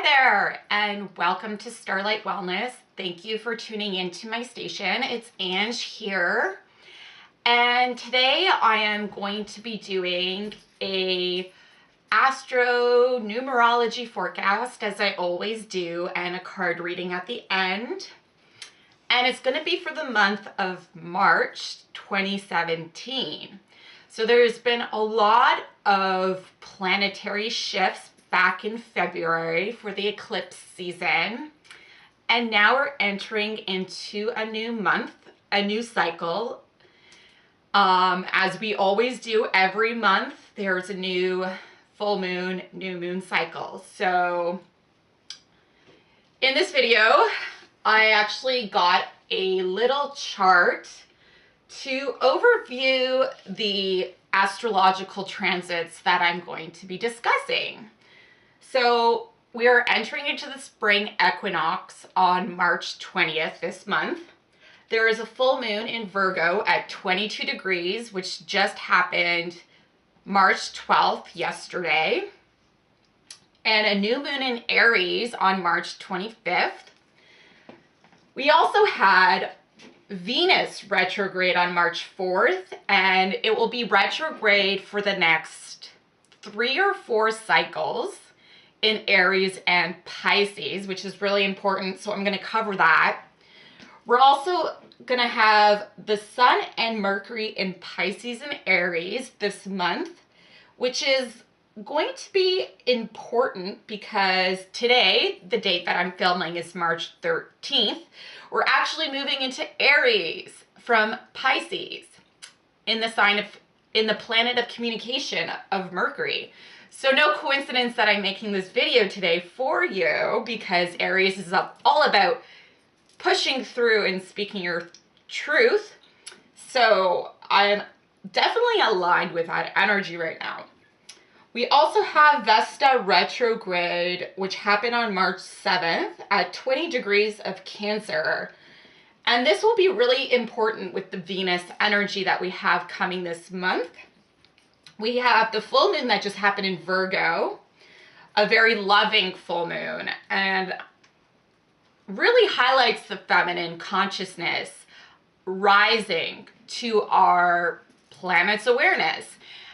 there, and welcome to Starlight Wellness. Thank you for tuning into my station. It's Ange here, and today I am going to be doing a astro-numerology forecast, as I always do, and a card reading at the end. And it's going to be for the month of March 2017. So there's been a lot of planetary shifts back in February for the eclipse season. And now we're entering into a new month, a new cycle. As we always do every month, there's a new full moon, new moon cycle. So in this video, I actually got a little chart to overview the astrological transits that I'm going to be discussing. So we are entering into the spring equinox on March 20th this month. There is a full moon in Virgo at 22 degrees, which just happened March 12th, yesterday. And a new moon in Aries on March 25th. We also had Venus retrograde on March 4th, and it will be retrograde for the next 3 or 4 cycles in Aries and Pisces, which is really important, so I'm going to cover that. We're also going to have the Sun and Mercury in Pisces and Aries this month, which is going to be important because today, the date that I'm filming is March 13th, we're actually moving into Aries from Pisces in the sign of, in the planet of communication of Mercury. So no coincidence that I'm making this video today for you, because Aries is all about pushing through and speaking your truth. So I'm definitely aligned with that energy right now. We also have Vesta Retrograde, which happened on March 7th at 20 degrees of Cancer. And this will be really important with the Venus energy that we have coming this month. We have the full moon that just happened in Virgo, a very loving full moon, and really highlights the feminine consciousness rising to our planet's awareness.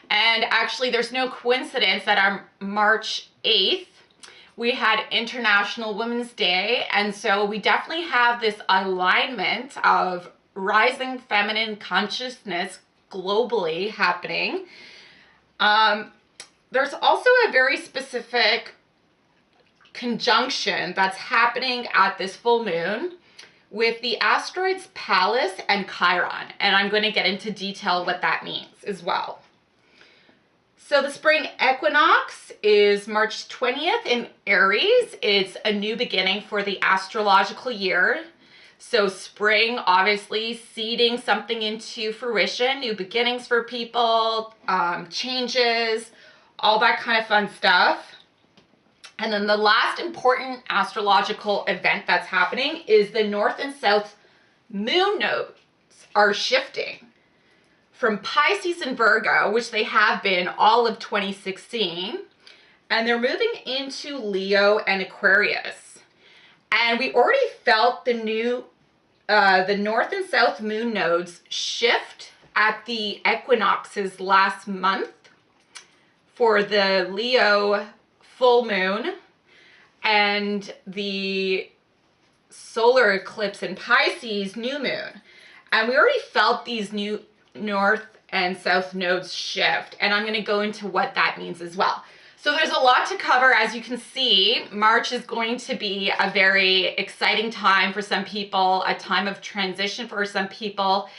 And actually, there's no coincidence that on March 8th, we had International Women's Day. And so we definitely have this alignment of rising feminine consciousness globally happening. There's also a very specific conjunction that's happening at this full moon with the asteroids Pallas and Chiron. And I'm going to get into detail what that means as well. So the spring equinox is March 20th in Aries. It's a new beginning for the astrological year. So spring, obviously, seeding something into fruition, new beginnings for people, changes, all that kind of fun stuff. And then the last important astrological event that's happening is the north and south moon nodes are shifting from Pisces and Virgo, which they have been all of 2016, and they're moving into Leo and Aquarius. And we already felt the new, the north and south moon nodes shift at the equinoxes last month for the Leo full moon and the solar eclipse in Pisces new moon. And we already felt these new north and south nodes shift, and I'm going to go into what that means as well. So there's a lot to cover. As you can see, March is going to be a very exciting time for some people, a time of transition for some people,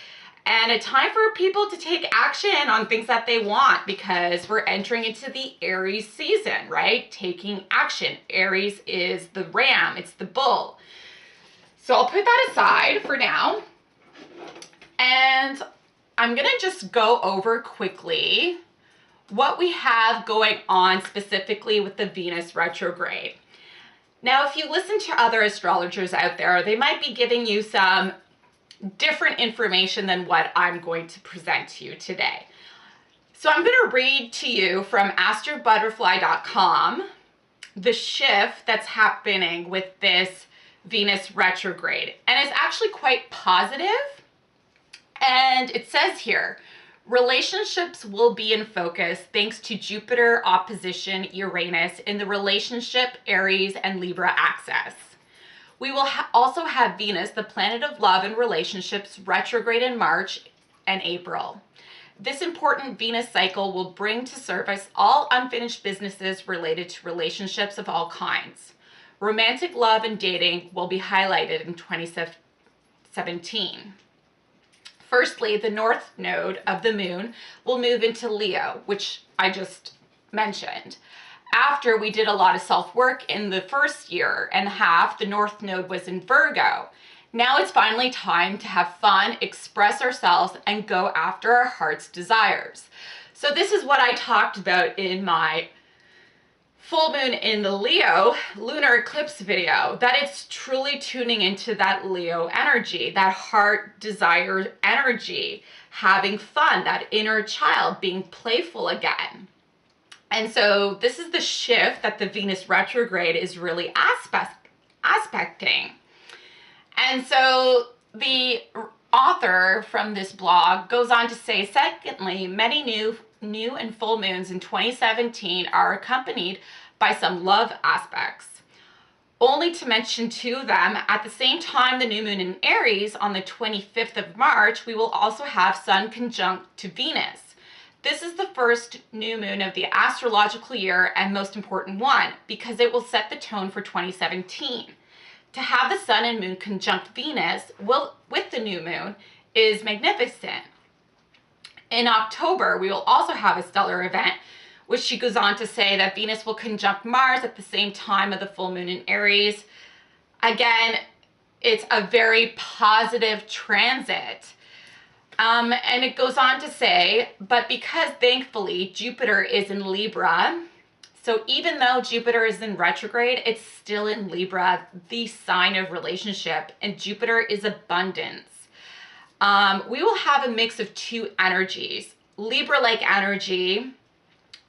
and a time for people to take action on things that they want, because we're entering into the Aries season, right? Taking action. Aries is the ram, it's the bull. So I'll put that aside for now, and I'm going to just go over quickly what we have going on specifically with the Venus retrograde. Now, if you listen to other astrologers out there, they might be giving you some different information than what I'm going to present to you today. So I'm going to read to you from astrobutterfly.com, the shift that's happening with this Venus retrograde. And it's actually quite positive. And it says here, relationships will be in focus thanks to Jupiter opposition Uranus in the relationship Aries and Libra axis. We will also have Venus, the planet of love and relationships, retrograde in March and April. This important Venus cycle will bring to surface all unfinished businesses related to relationships of all kinds. Romantic love and dating will be highlighted in 2017. Firstly, the north node of the moon will move into Leo, which I just mentioned. After we did a lot of self-work in the first year and a half, the north node was in Virgo. Now it's finally time to have fun, express ourselves, and go after our heart's desires. So this is what I talked about in my full moon in the Leo lunar eclipse video, that it's truly tuning into that Leo energy, that heart desire energy, having fun, that inner child being playful again. And so this is the shift that the Venus retrograde is really aspecting. And so the author from this blog goes on to say, secondly, many new and full moons in 2017 are accompanied by some love aspects. Only to mention two of them, at the same time the new moon in Aries on the 25th of March, we will also have Sun conjunct to Venus. This is the first new moon of the astrological year and most important one because it will set the tone for 2017. To have the Sun and Moon conjunct Venus with the new moon is magnificent. In October, we will also have a stellar event, which she goes on to say that Venus will conjunct Mars at the same time of the full moon in Aries. Again, it's a very positive transit. And it goes on to say, but because thankfully Jupiter is in Libra, so even though Jupiter is in retrograde, it's still in Libra, the sign of relationship, and Jupiter is abundance. We will have a mix of two energies, Libra-like energy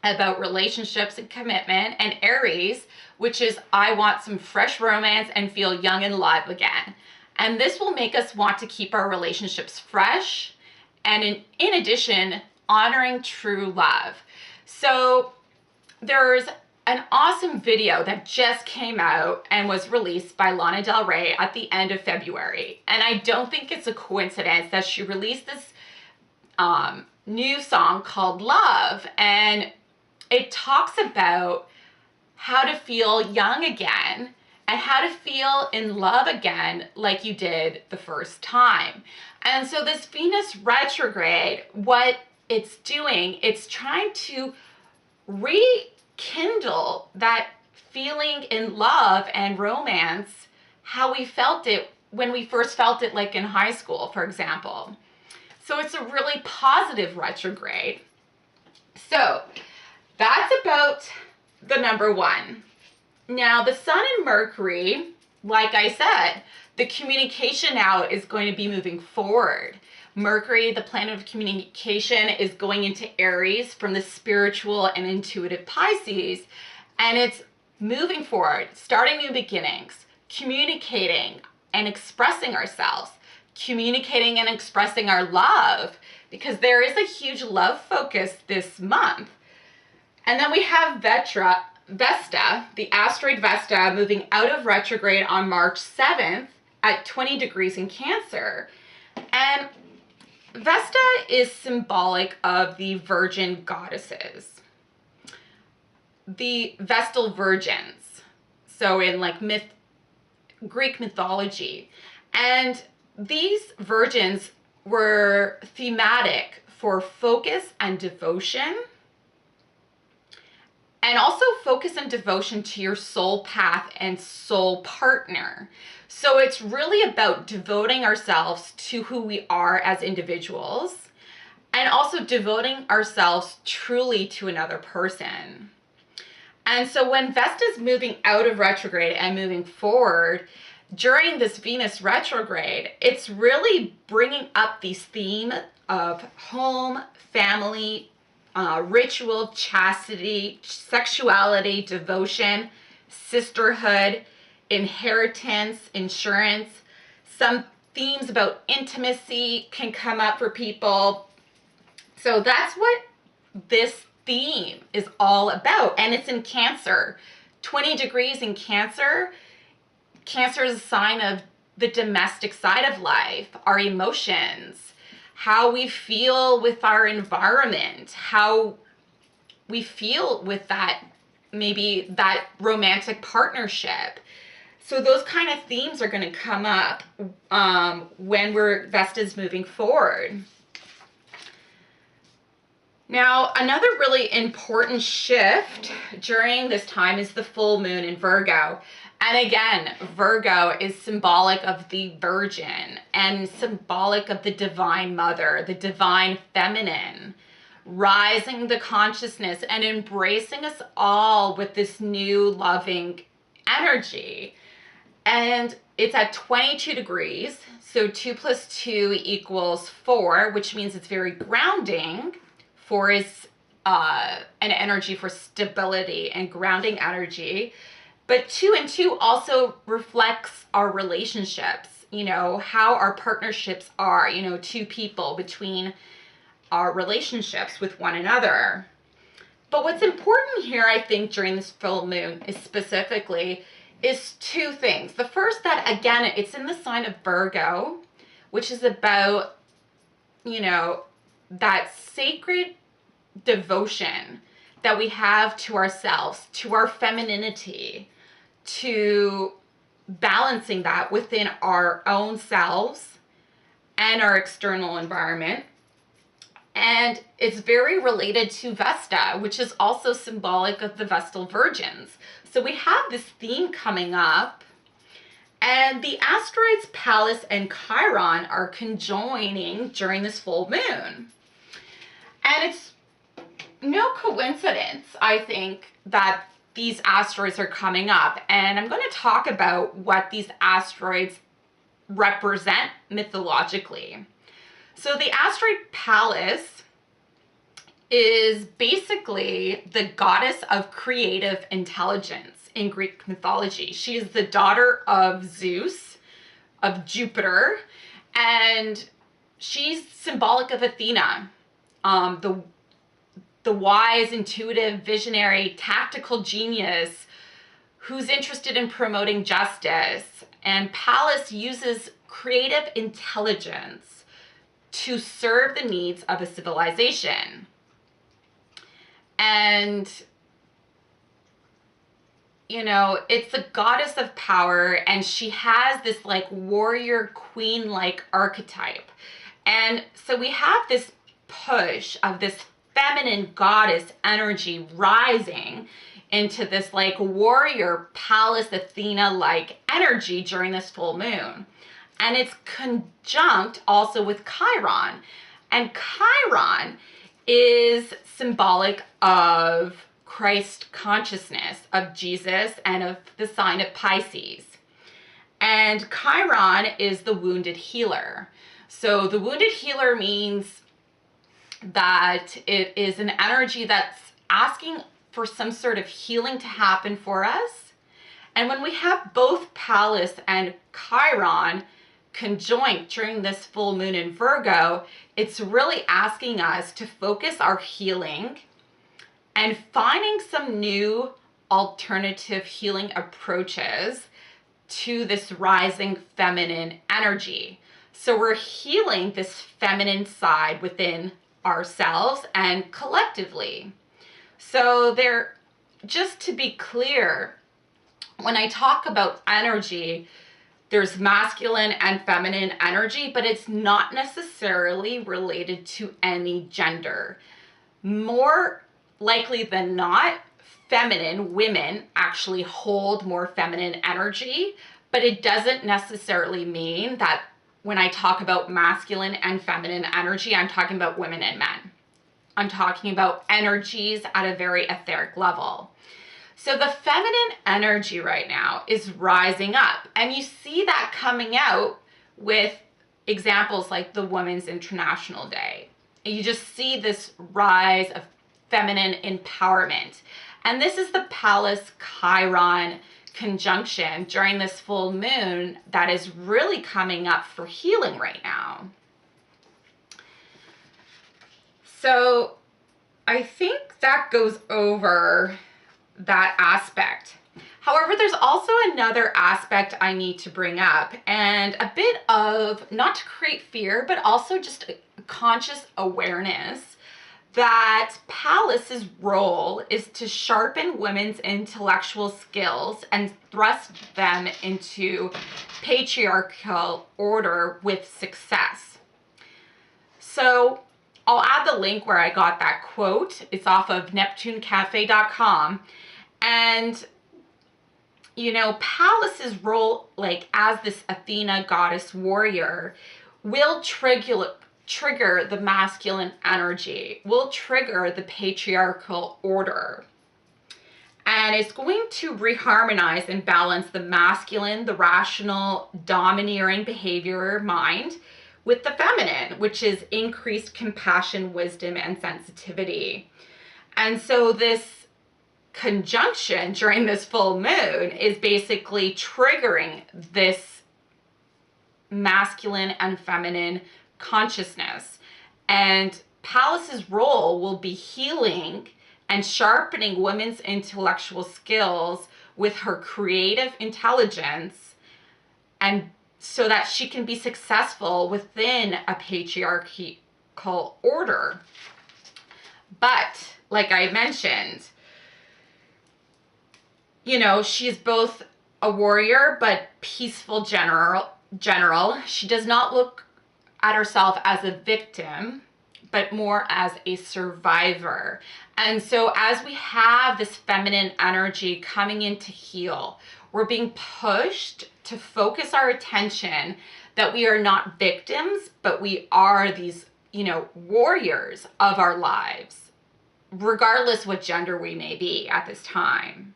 about relationships and commitment, and Aries, which is I want some fresh romance and feel young and alive again. And this will make us want to keep our relationships fresh, and in addition, honoring true love. So there's an awesome video that just came out and was released by Lana del Rey at the end of February. And I don't think it's a coincidence that she released this new song called Love. And it talks about how to feel young again and how to feel in love again like you did the first time. And so this Venus retrograde, what it's doing, it's trying to rekindle that feeling in love and romance, how we felt it when we first felt it, like in high school, for example. So it's a really positive retrograde. So that's about the number one. Now the Sun and Mercury, like I said, the communication now is going to be moving forward. Mercury, the planet of communication, is going into Aries from the spiritual and intuitive Pisces, and it's moving forward, starting new beginnings, communicating and expressing ourselves, communicating and expressing our love, because there is a huge love focus this month. And then we have Vesta, the asteroid Vesta, moving out of retrograde on March 7th at 20 degrees in Cancer. And Vesta is symbolic of the virgin goddesses, the Vestal virgins, so in like Greek mythology. And these virgins were thematic for focus and devotion, and also focus and devotion to your soul path and soul partner. So it's really about devoting ourselves to who we are as individuals, and also devoting ourselves truly to another person. And so when Vesta is moving out of retrograde and moving forward, during this Venus retrograde, it's really bringing up these themes of home, family, ritual, chastity, sexuality, devotion, sisterhood, inheritance, insurance. Some themes about intimacy can come up for people. So that's what this theme is all about. And it's in Cancer. 20 degrees in Cancer. Cancer is a sign of the domestic side of life, our emotions, how we feel with our environment, how we feel with that, maybe that romantic partnership. So those kind of themes are going to come up when Vesta's moving forward. Now, another really important shift during this time is the full moon in Virgo. And again, Virgo is symbolic of the Virgin and symbolic of the Divine Mother, the Divine Feminine, rising the consciousness and embracing us all with this new loving energy. And it's at 22 degrees, so 2 + 2 = 4, which means it's very grounding. 4 is an energy for stability and grounding energy. But 2 and 2 also reflects our relationships, you know, how our partnerships are, you know, two people between our relationships with one another. But what's important here, I think, during this full moon is specifically is two things. The first, that again, it's in the sign of Virgo, which is about, you know, that sacred devotion that we have to ourselves, to our femininity, to balancing that within our own selves and our external environment. And it's very related to Vesta, which is also symbolic of the Vestal Virgins. So we have this theme coming up, and the asteroids Pallas and Chiron are conjoining during this full moon. And it's no coincidence, I think, that these asteroids are coming up. And I'm going to talk about what these asteroids represent mythologically. So the asteroid Pallas is basically the goddess of creative intelligence in Greek mythology. She is the daughter of Zeus, of Jupiter, and she's symbolic of Athena, the wise, intuitive, visionary, tactical genius who's interested in promoting justice. And Pallas uses creative intelligence to serve the needs of a civilization. And, you know, it's the goddess of power, and she has this like warrior queen-like archetype. And so we have this push of this feminine goddess energy rising into this like warrior Pallas Athena-like energy during this full moon. And it's conjunct also with Chiron. And Chiron is symbolic of Christ consciousness, of Jesus, and of the sign of Pisces. And Chiron is the wounded healer. So the wounded healer means that it is an energy that's asking for some sort of healing to happen for us. And when we have both Pallas and Chiron conjoined during this full moon in Virgo, it's really asking us to focus our healing and finding some new alternative healing approaches to this rising feminine energy. So we're healing this feminine side within ourselves and collectively. So there, just to be clear, when I talk about energy, there's masculine and feminine energy, but it's not necessarily related to any gender. More likely than not, feminine women actually hold more feminine energy, but it doesn't necessarily mean that when I talk about masculine and feminine energy, I'm talking about women and men. I'm talking about energies at a very etheric level. So the feminine energy right now is rising up, and you see that coming out with examples like the Women's International Day. You just see this rise of feminine empowerment. And this is the Pallas Chiron conjunction during this full moon that is really coming up for healing right now. So I think that goes over that aspect. However, there's also another aspect I need to bring up, and a bit of, not to create fear, but also just a conscious awareness that Pallas's role is to sharpen women's intellectual skills and thrust them into patriarchal order with success. So I'll add the link where I got that quote. It's off of neptunecafe.com. And, you know, Pallas's role, like as this Athena goddess warrior, will trigger the masculine energy, will trigger the patriarchal order. And it's going to reharmonize and balance the masculine, the rational, domineering behavior mind with the feminine, which is increased compassion, wisdom, and sensitivity. And so this conjunction during this full moon is basically triggering this masculine and feminine consciousness. And Pallas's role will be healing and sharpening women's intellectual skills with her creative intelligence, and so that she can be successful within a patriarchal order. But like I mentioned, you know, she's both a warrior but peaceful general. She does not look at herself as a victim, but more as a survivor. And so as we have this feminine energy coming in to heal, we're being pushed to focus our attention that we are not victims, but we are these, you know, warriors of our lives, regardless what gender we may be at this time.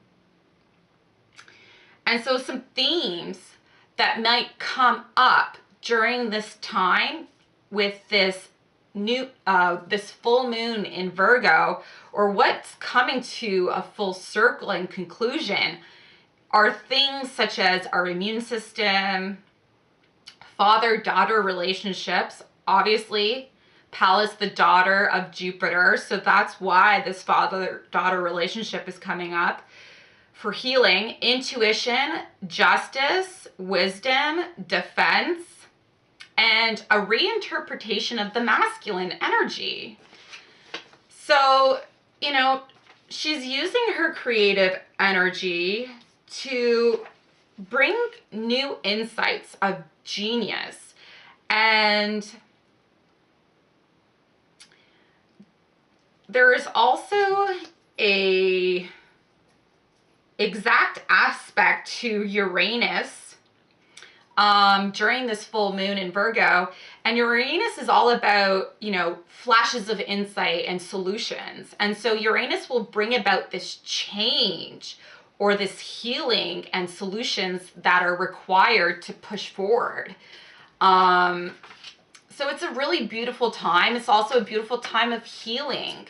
And so some themes that might come up during this time with this this full moon in Virgo, or what's coming to a full circle and conclusion, are things such as our immune system, father-daughter relationships. Obviously, Pallas, the daughter of Jupiter, so that's why this father-daughter relationship is coming up for healing. Intuition, justice, wisdom, defense, and a reinterpretation of the masculine energy. So, you know, she's using her creative energy to bring new insights of genius. And there is also a exact aspect to Uranus during this full moon in Virgo. And Uranus is all about, you know, flashes of insight and solutions. And so Uranus will bring about this change or this healing and solutions that are required to push forward. So it's a really beautiful time. It's also a beautiful time of healing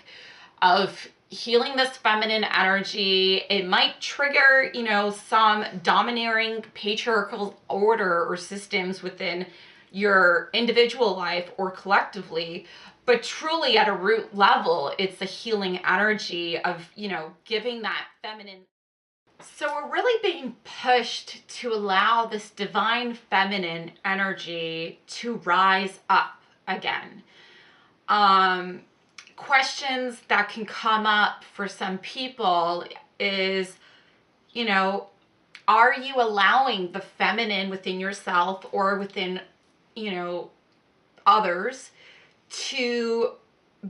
this feminine energy. It might trigger, you know, some domineering patriarchal order or systems within your individual life or collectively, but truly at a root level, it's the healing energy of, you know, giving that feminine. So we're really being pushed to allow this divine feminine energy to rise up again. Questions that can come up for some people is, you know, are you allowing the feminine within yourself or within, you know, others to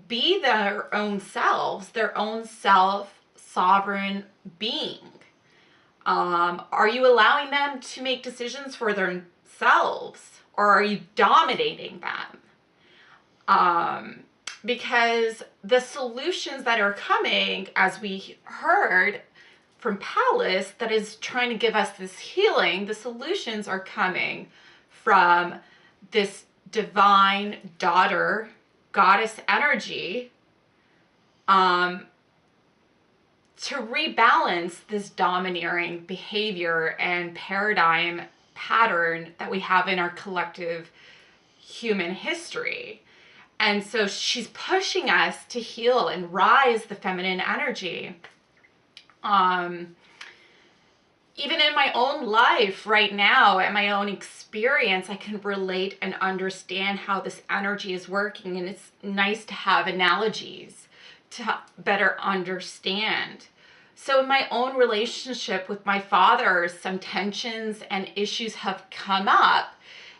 be their own selves, their own self-sovereign being? Are you allowing them to make decisions for themselves, or are you dominating them? Because the solutions that are coming, as we heard from Pallas, that is trying to give us this healing, the solutions are coming from this divine daughter, goddess energy, to rebalance this domineering behavior and paradigm pattern that we have in our collective human history. And so she's pushing us to heal and rise the feminine energy. Even in my own life right now, and my own experience, I can relate and understand how this energy is working. And it's nice to have analogies to better understand. So in my own relationship with my father, some tensions and issues have come up,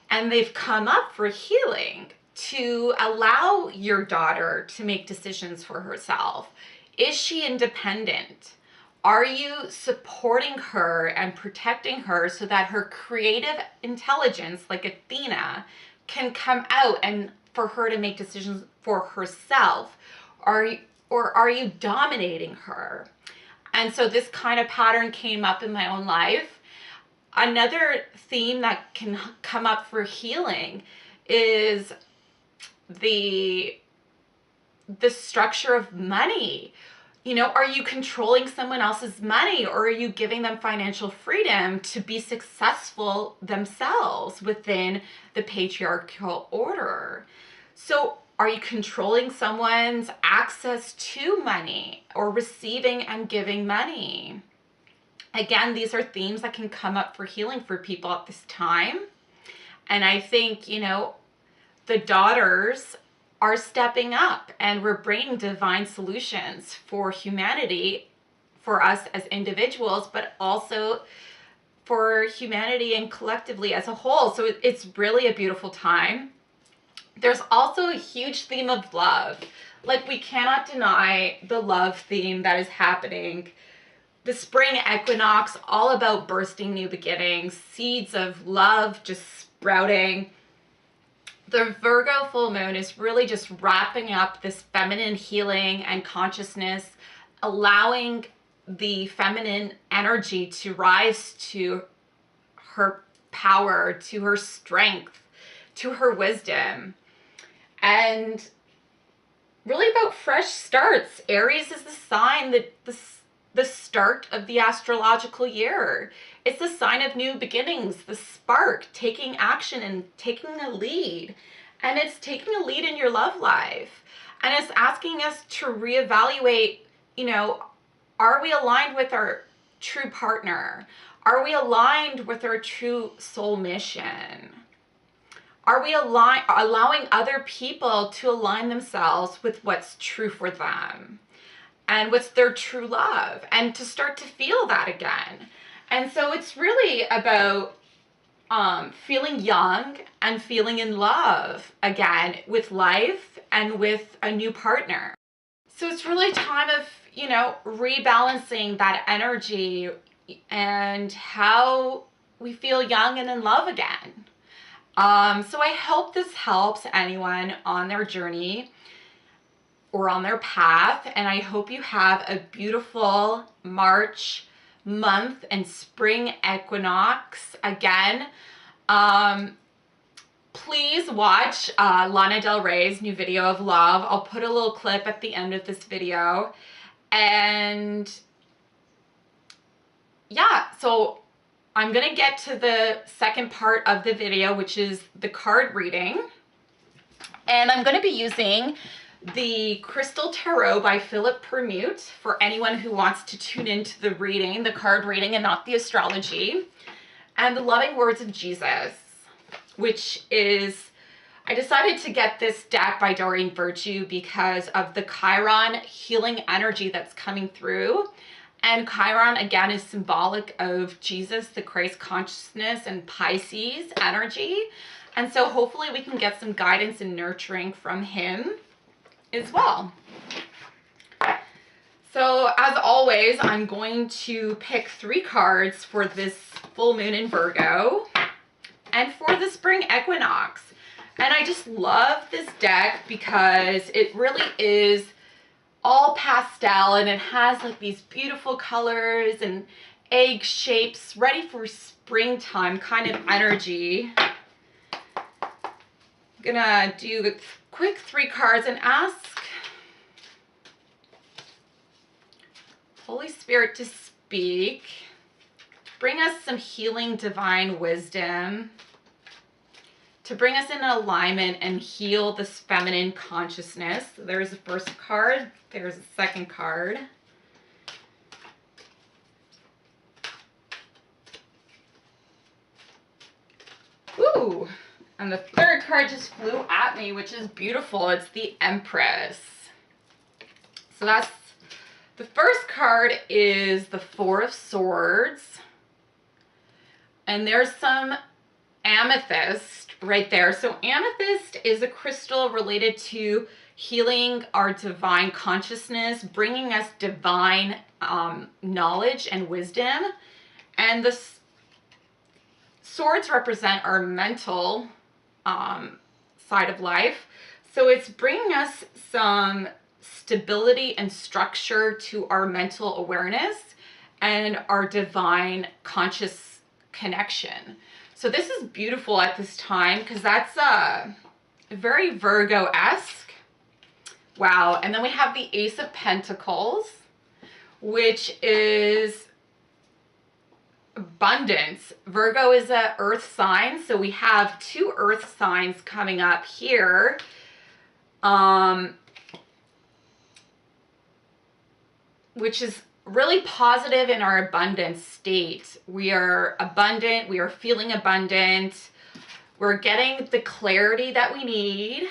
and they've come up for healing, to allow your daughter to make decisions for herself. Is she independent? Are you supporting her and protecting her so that her creative intelligence, like Athena, can come out and for her to make decisions for herself? Or are you dominating her? And so this kind of pattern came up in my own life. Another theme that can come up for healing is the structure of money. You know, are you controlling someone else's money, or are you giving them financial freedom to be successful themselves within the patriarchal order? So are you controlling someone's access to money or receiving and giving money? Again, these are themes that can come up for healing for people at this time. And I think, you know, the daughters are stepping up, and we're bringing divine solutions for humanity, for us as individuals, but also for humanity and collectively as a whole. So it's really a beautiful time. There's also a huge theme of love. Like, we cannot deny the love theme that is happening. The spring equinox, all about bursting new beginnings, seeds of love just sprouting. The Virgo full moon is really just wrapping up this feminine healing and consciousness, allowing the feminine energy to rise to her power, to her strength, to her wisdom. And really about fresh starts. Aries is the sign that the start of the astrological year. It's the sign of new beginnings, the spark, taking action and taking a lead. And it's taking a lead in your love life. And it's asking us to reevaluate, you know, are we aligned with our true partner? Are we aligned with our true soul mission? Are we allowing other people to align themselves with what's true for them and what's their true love, and to start to feel that again? And so it's really about feeling young and feeling in love again with life and with a new partner. So it's really time of, you know, rebalancing that energy and how we feel young and in love again. So I hope this helps anyone on their journey or on their path. And I hope you have a beautiful March month and spring equinox again. Please watch Lana del Rey's new video of love. I'll put a little clip at the end of this video. And yeah, so I'm going to get to the second part of the video, which is the card reading. And I'm going to be using the Crystal Tarot by Philip Permute for anyone who wants to tune into the reading, the card reading, and not the astrology. And the Loving Words of Jesus, which is, I decided to get this deck by Doreen Virtue because of the Chiron healing energy that's coming through. And Chiron, again, is symbolic of Jesus, the Christ consciousness, and Pisces energy. And so hopefully we can get some guidance and nurturing from him as well. So as always, I'm going to pick 3 cards for this full moon in Virgo and for the spring equinox. And I just love this deck because it really is all pastel, and it has like these beautiful colors and egg shapes, ready for springtime kind of energy. I'm gonna do a quick 3 cards and ask Holy Spirit to speak. Bring us some healing divine wisdom to bring us in alignment and heal this feminine consciousness. So there's the first card. There's the second card. Ooh, and the third card just flew at me, which is beautiful. It's the Empress. So that's, the first card is the Four of Swords. And there's some amethyst right there. So amethyst is a crystal related to healing our divine consciousness, bringing us divine knowledge and wisdom. And the swords represent our mental side of life. So it's bringing us some stability and structure to our mental awareness and our divine conscious connection. So this is beautiful at this time because that's very Virgo-esque. Wow. And then we have the Ace of Pentacles, which is abundance. Virgo is a earth sign, so we have two earth signs coming up here. Which is really positive in our abundance state. We are abundant, we are feeling abundant, we're getting the clarity that we need,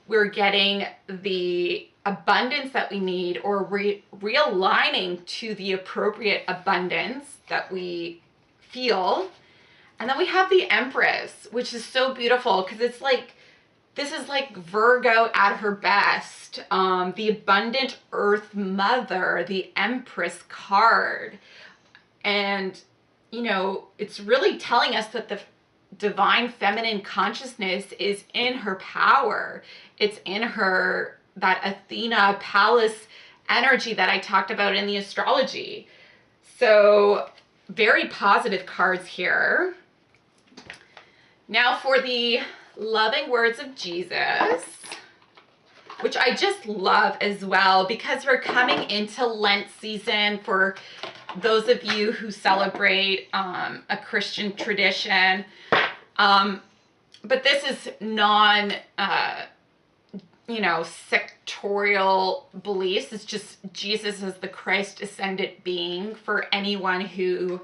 we're getting the abundance that we need, or realigning to the appropriate abundance that we feel. And then we have the Empress, which is so beautiful because it's like, this is like Virgo at her best. The abundant earth mother, the Empress card. And, you know, it's really telling us that the divine feminine consciousness is in her power. It's in her, that Athena Pallas energy that I talked about in the astrology. So very positive cards here. Now for the loving words of Jesus, which I just love as well because we're coming into Lent season for those of you who celebrate a Christian tradition. But this is non, sectorial beliefs. It's just Jesus as the Christ ascended being for anyone who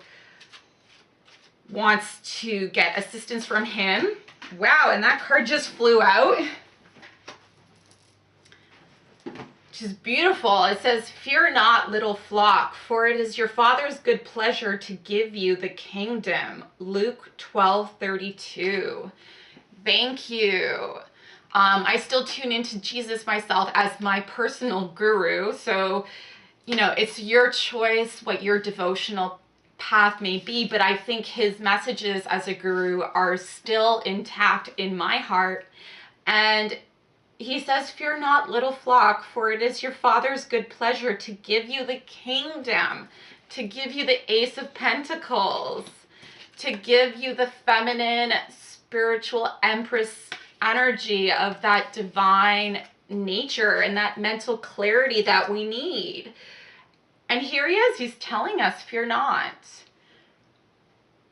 wants to get assistance from him. Wow, and that card just flew out. Which is beautiful. It says, "Fear not, little flock, for it is your Father's good pleasure to give you the kingdom." Luke 12:32. Thank you. I still tune into Jesus myself as my personal guru. So, it's your choice what your devotional path may be, but I think his messages as a guru are still intact in my heart. And he says, "Fear not, little flock, for it is your Father's good pleasure to give you the kingdom," to give you the Ace of Pentacles, to give you the feminine spiritual Empress energy of that divine nature and that mental clarity that we need. And here he is, he's telling us, fear not.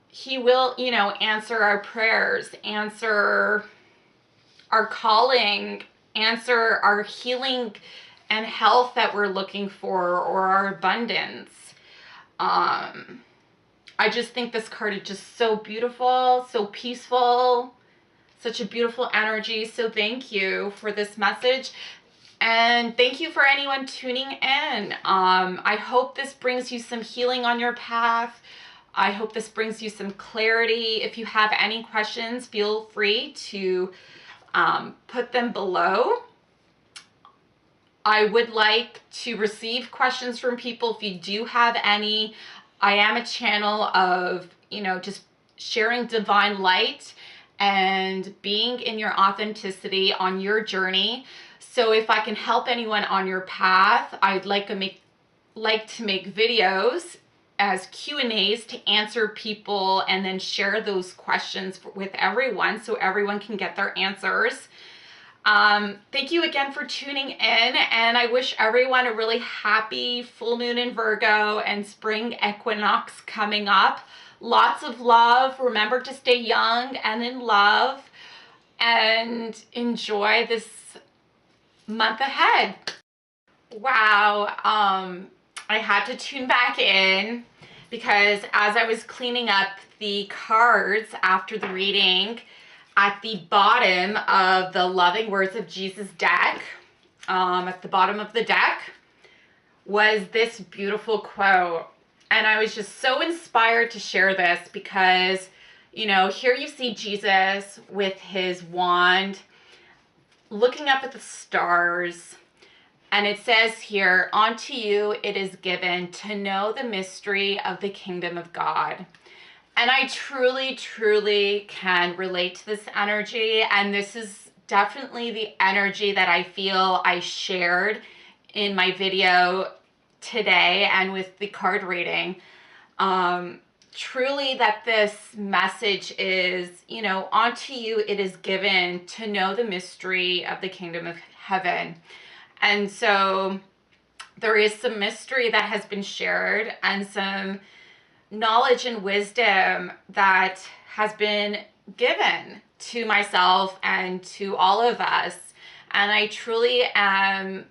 He will, answer our prayers, answer our calling, answer our healing and health that we're looking for, or our abundance. I just think this card is just so beautiful, so peaceful, such a beautiful energy. So thank you for this message. And thank you for anyone tuning in. I hope this brings you some healing on your path. I hope this brings you some clarity. If you have any questions, feel free to put them below. I would like to receive questions from people if you do have any. I am a channel of, just sharing divine light and being in your authenticity on your journey. So if I can help anyone on your path, I'd like to make videos as Q&As to answer people and then share those questions with everyone so everyone can get their answers. Thank you again for tuning in, and I wish everyone a really happy full moon in Virgo and spring equinox coming up. Lots of love. Remember to stay young and in love, and enjoy this month ahead. Wow, I had to tune back in because as I was cleaning up the cards after the reading, at the bottom of the Loving Words of Jesus deck, at the bottom of the deck, was this beautiful quote. And I was just so inspired to share this because, you know, here you see Jesus with his wand looking up at the stars. And it says here, "Unto you it is given to know the mystery of the kingdom of God." And I truly, truly can relate to this energy. And this is definitely the energy that I feel I shared in my video today and with the card reading. Truly that this message is, you know, unto you it is given to know the mystery of the kingdom of heaven. And so there is some mystery that has been shared and some knowledge and wisdom that has been given to myself and to all of us. And I truly am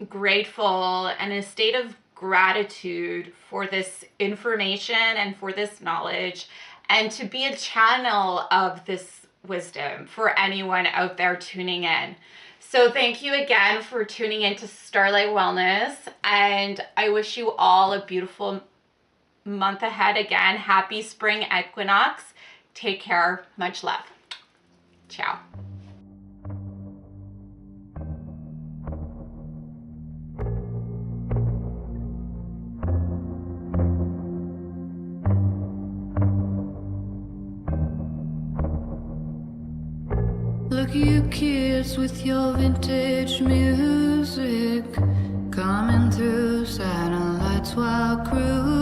grateful and in a state of gratitude for this information and for this knowledge, and to be a channel of this wisdom for anyone out there tuning in. So thank you again for tuning in to Starlight Wellness, and I wish you all a beautiful month ahead. Again, happy spring equinox. Take care. Much love. Ciao. Look, you kids with your vintage music, coming through satellites while cruising.